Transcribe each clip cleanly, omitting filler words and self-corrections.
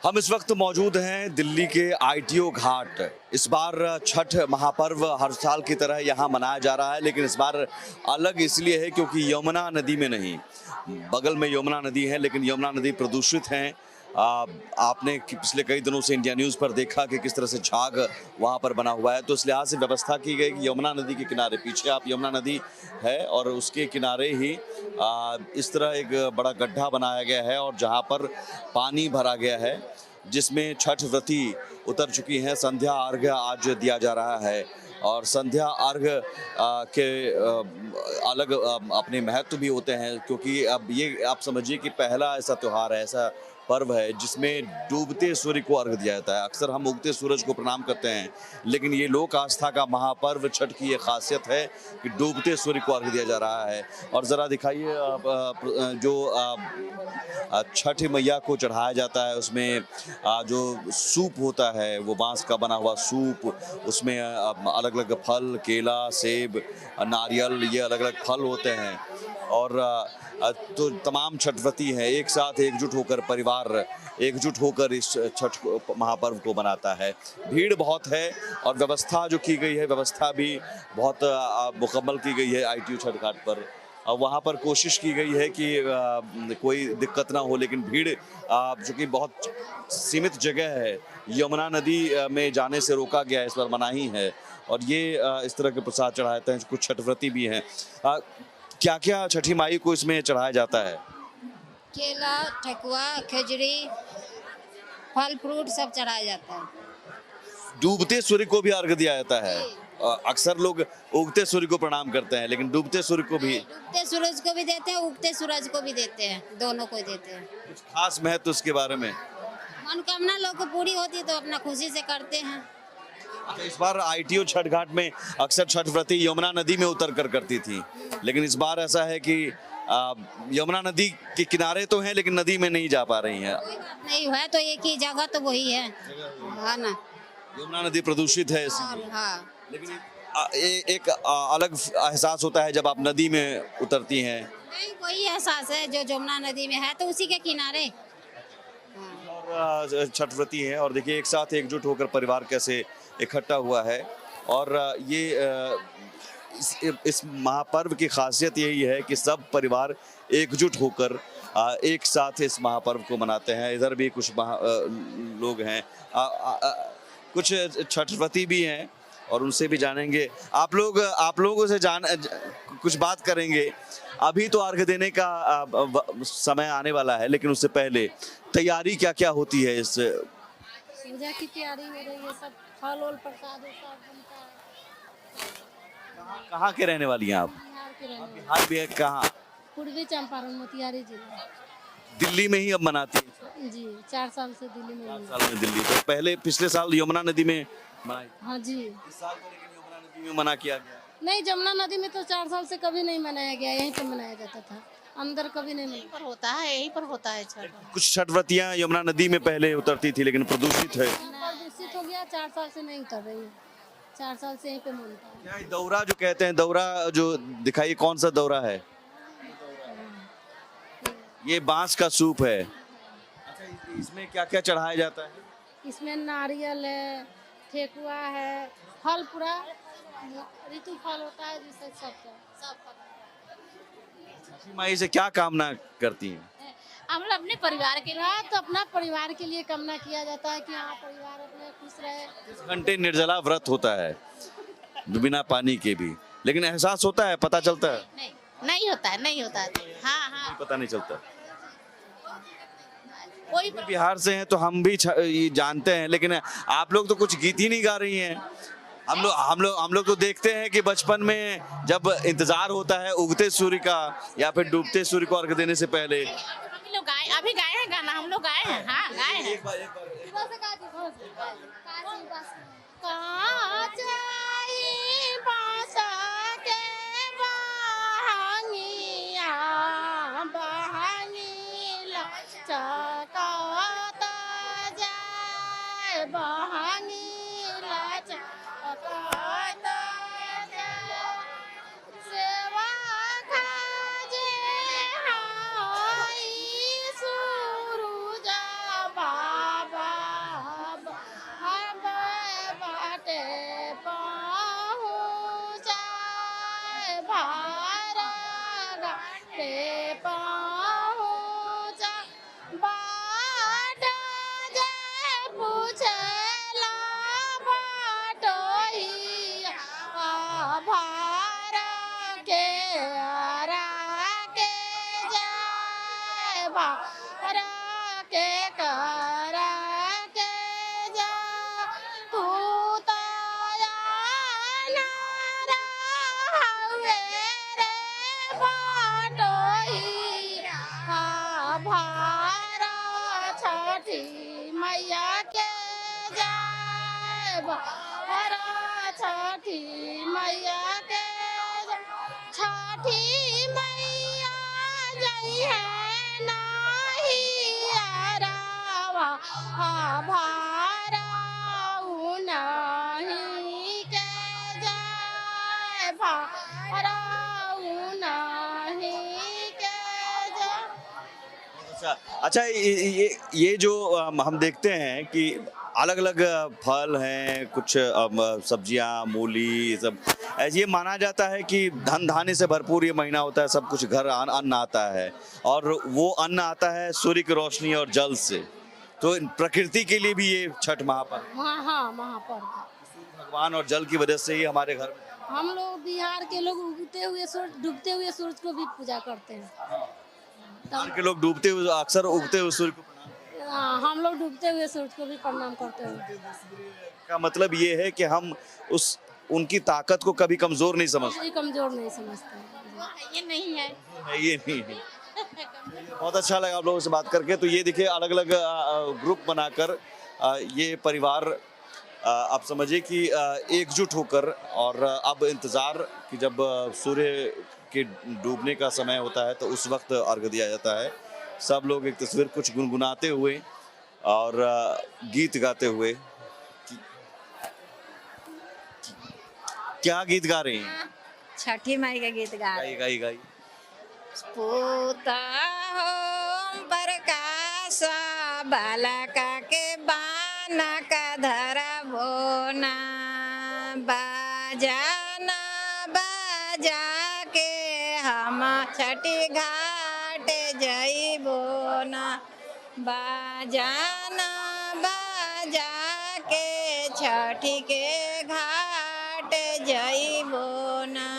हम इस वक्त मौजूद हैं दिल्ली के आईटीओ घाट। इस बार छठ महापर्व हर साल की तरह यहाँ मनाया जा रहा है, लेकिन इस बार अलग इसलिए है क्योंकि यमुना नदी में नहीं, बगल में यमुना नदी है लेकिन यमुना नदी प्रदूषित है। आपने पिछले कई दिनों से इंडिया न्यूज़ पर देखा कि किस तरह से झाग वहाँ पर बना हुआ है, तो इस लिहाज से व्यवस्था की गई कि यमुना नदी के किनारे, पीछे आप यमुना नदी है और उसके किनारे ही इस तरह एक बड़ा गड्ढा बनाया गया है और जहाँ पर पानी भरा गया है, जिसमें छठ व्रती उतर चुकी हैं। संध्या अर्घ्य आज दिया जा रहा है और संध्या अर्घ्य के अलग अपने महत्व भी होते हैं, क्योंकि अब ये आप समझिए कि पहला ऐसा त्यौहार है, ऐसा पर्व है जिसमें डूबते सूर्य को अर्घ दिया जाता है। अक्सर हम उगते सूरज को प्रणाम करते हैं, लेकिन ये लोक आस्था का महापर्व छठ की ये खासियत है कि डूबते सूर्य को अर्घ दिया जा रहा है। और ज़रा दिखाइए जो छठ मैया को चढ़ाया जाता है, उसमें जो सूप होता है वो बांस का बना हुआ सूप, उसमें अलग अलग फल, केला, सेब, नारियल, ये अलग अलग फल होते हैं। और तो तमाम छठव्रती हैं एक साथ एकजुट होकर, परिवार एकजुट होकर इस छठ महापर्व को मनाता है। भीड़ बहुत है और व्यवस्था जो की गई है, व्यवस्था भी बहुत मुकम्मल की गई है आईटीओ छठ घाट पर। वहाँ पर कोशिश की गई है कि कोई दिक्कत ना हो, लेकिन भीड़ जो कि बहुत सीमित जगह है, यमुना नदी में जाने से रोका गया है, इस पर मनाही है। और ये इस तरह के प्रसाद चढ़ाते हैं। कुछ छठव्रती भी हैं। क्या क्या छठी माई को इसमें चढ़ाया जाता है? केला, ठेकुआ, खजूरी, फल फ्रूट सब चढ़ाया जाता है। डूबते सूर्य को भी अर्घ दिया जाता है। अक्सर लोग उगते सूर्य को प्रणाम करते हैं, लेकिन डूबते सूर्य को भी, डूबते सूरज को भी देते हैं, उगते सूरज को भी देते हैं, दोनों को देते हैं। कुछ खास महत्व उसके बारे में? मनोकामना लोग को पूरी होती है तो अपना खुशी से करते हैं। अच्छा, इस बार आईटीओ छठ घाट में अक्सर छठ व्रती यमुना नदी में उतर कर करती थी, लेकिन इस बार ऐसा है कि यमुना नदी के किनारे तो हैं लेकिन नदी में नहीं जा पा रही हैं। कोई बात नहीं है, तो एक ही जगह तो वही है, हाँ ना। यमुना नदी प्रदूषित है और हाँ, लेकिन एक अलग एहसास होता है जब आप नदी में उतरती हैं। नहीं कोई एहसास है जो यमुना नदी में है तो उसी के किनारे। और छठ व्रती हैं और देखिए एक साथ एकजुट होकर परिवार कैसे इकट्ठा हुआ है। और ये इस महापर्व की खासियत यही है कि सब परिवार एकजुट होकर एक साथ इस महापर्व को मनाते हैं। इधर भी कुछ लोग हैं, कुछ छठव्रती भी हैं और उनसे भी जानेंगे। आप लोगों से कुछ बात करेंगे। अभी तो अर्घ देने का समय आने वाला है, लेकिन उससे पहले तैयारी क्या क्या होती है? इस पूजा की तैयारी हो रही है, सब फल और प्रसाद सब बनता है। कहाँ के रहने वाली हैं आप? बिहार के रहने वाले। बिहार भी है कहाँ? पूर्वी चंपारण, मोतिहारी जिला। दिल्ली में ही अब मनाती है? जी, 4 साल से दिल्ली में 4 हूँ। साल में दिल्ली। तो पहले पिछले साल यमुना नदी में मनाई? हाँ जी। इस साल तो लेकिन यमुना नदी में मना किया गया। नहीं, जमुना नदी में तो 4 साल से कभी नहीं मनाया गया, यहीं पर मनाया जाता था, अंदर कभी नहीं यहीं पर होता है, यहीं पर होता है छठ। कुछ छठव्रतियां यमुना नदी में पहले उतरती थी, लेकिन प्रदूषित है। प्रदूषित हो गया, 4 साल से नहीं उतर रही है, 4 साल से यहीं पे मनता है। क्या ये दौरा जो कहते हैं, दौरा जो दिखाइए, कौन सा दौरा है? ये बांस का सूप है। अच्छा, इसमें क्या क्या चढ़ाया जाता है? इसमें नारियल है, ठेकुआ है, फल पूरा ऋतु फल होता है, जिससे सब छठी माई से क्या कामना करती हैं? हम लोग अपने परिवार के लिए, तो अपना परिवार के लिए कामना किया जाता है कि हाँ परिवार अपने खुश रहे। 30 घंटे निर्जला व्रत होता है बिना पानी के भी, लेकिन एहसास होता है, पता चलता है? नहीं नहीं होता है, नहीं होता है। हाँ हाँ, पता नहीं चलता। कोई बिहार से हैं तो हम भी ये जानते हैं, लेकिन आप लोग तो कुछ गीत ही नहीं गा रही हैं। हम लोग तो देखते हैं कि बचपन में जब इंतजार होता है उगते सूर्य का या फिर डूबते सूर्य को अर्घ देने से पहले। हम लोग गाए, अभी गाए हैं गाना, हम लोग गाए हैं, हाँ गाए हैं। पहुँचाए भारा घाटे पहुँचा बाट जय पूछला बाटोहिया भारा के आरा के जाए भारा के करा के जा तू ताया नारा हवे रे बाटोहिया भारा छठी मैया के जाए भारा छठी मैया के छठी मैया जई है नाही आरावा भारा नहीं के जाए भारा नहीं के जाए। अच्छा, ये जो हम देखते हैं कि अलग अलग फल हैं, कुछ सब्जियां, मूली, सब ऐसे ये माना जाता है कि धन धान्य से भरपूर ये महीना होता है, सब कुछ घर अन्न आता है और वो अन्न आता है सूर्य की रोशनी और जल से। तो प्रकृति के लिए भी ये छठ महापर्व, हाँ महापर्व भगवान और जल की वजह से ही हमारे घर में हम लोग बिहार के लोग उगते हुए सूरज डूबते हुए सूरज को भी पूजा करते हैं। बिहार के लोग डूबते हुए अक्सर उगते हुए सूर्य को हम लोग डूबते हुए सूरज को भी प्रणाम करते हैं। का मतलब ये है कि हम उनकी ताकत को कभी कमजोर नहीं समझते, कमजोर नहीं समझते। ये नहीं है, ये नहीं है। बहुत अच्छा लगा आप लोगों से बात करके। तो ये देखिए अलग अलग ग्रुप बनाकर ये परिवार आप समझिए कि एकजुट होकर और अब इंतजार कि जब सूर्य के डूबने का समय होता है तो उस वक्त अर्घ दिया जाता है। सब लोग एक तस्वीर कुछ गुनगुनाते हुए और गीत गाते हुए। क्या गीत गा रही हैं? छठी माई का गीत गा रहे गाई गाई पूता हो प्रकाश बालका के बाना का धरा बोना बाजाना बाजा के हम छठी घाट जइबो ना बाजाना बाजा के छठी के घाट जइबो ना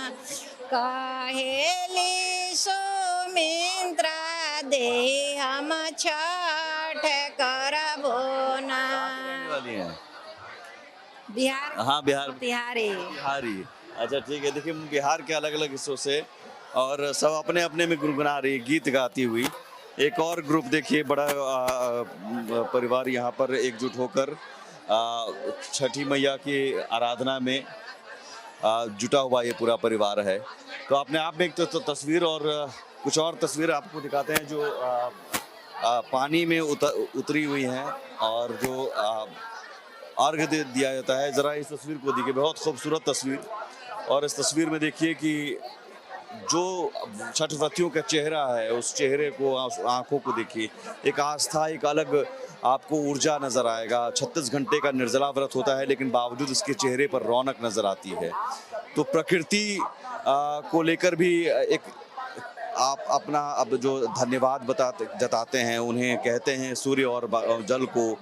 कहेली सुमित्रा दे हम छठ करबो ना बिहार हाँ बिहार बिहारी। अच्छा ठीक है। देखिए बिहार के अलग अलग हिस्सों से और सब अपने अपने में गुनगुना रही, गीत गाती हुई। एक और ग्रुप देखिए बड़ा परिवार यहाँ पर एकजुट होकर छठी मैया की आराधना में जुटा हुआ ये पूरा परिवार है। तो अपने आप में एक तो तस्वीर और कुछ और तस्वीर आपको दिखाते हैं जो पानी में उतरी हुई हैं और जो अर्घ दिया जाता है। ज़रा इस तस्वीर को देखिए, बहुत खूबसूरत तस्वीर। और इस तस्वीर में देखिए कि जो छठ व्रतियों का चेहरा है उस चेहरे को, आंखों को देखिए, एक आस्था, एक अलग आपको ऊर्जा नज़र आएगा। 36 घंटे का निर्जला व्रत होता है लेकिन बावजूद इसके चेहरे पर रौनक नज़र आती है। तो प्रकृति को लेकर भी एक आप अपना अब जो धन्यवाद जताते हैं, उन्हें कहते हैं सूर्य और जल को।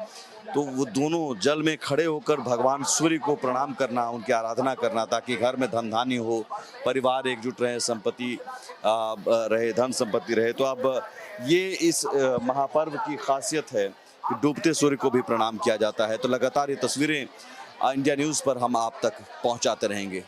तो वो दोनों जल में खड़े होकर भगवान सूर्य को प्रणाम करना, उनकी आराधना करना, ताकि घर में धन धान्य हो, परिवार एकजुट रहे, संपत्ति रहे, धन संपत्ति रहे। तो अब ये इस महापर्व की खासियत है कि डूबते सूर्य को भी प्रणाम किया जाता है। तो लगातार ये तस्वीरें इंडिया न्यूज़ पर हम आप तक पहुंचाते रहेंगे।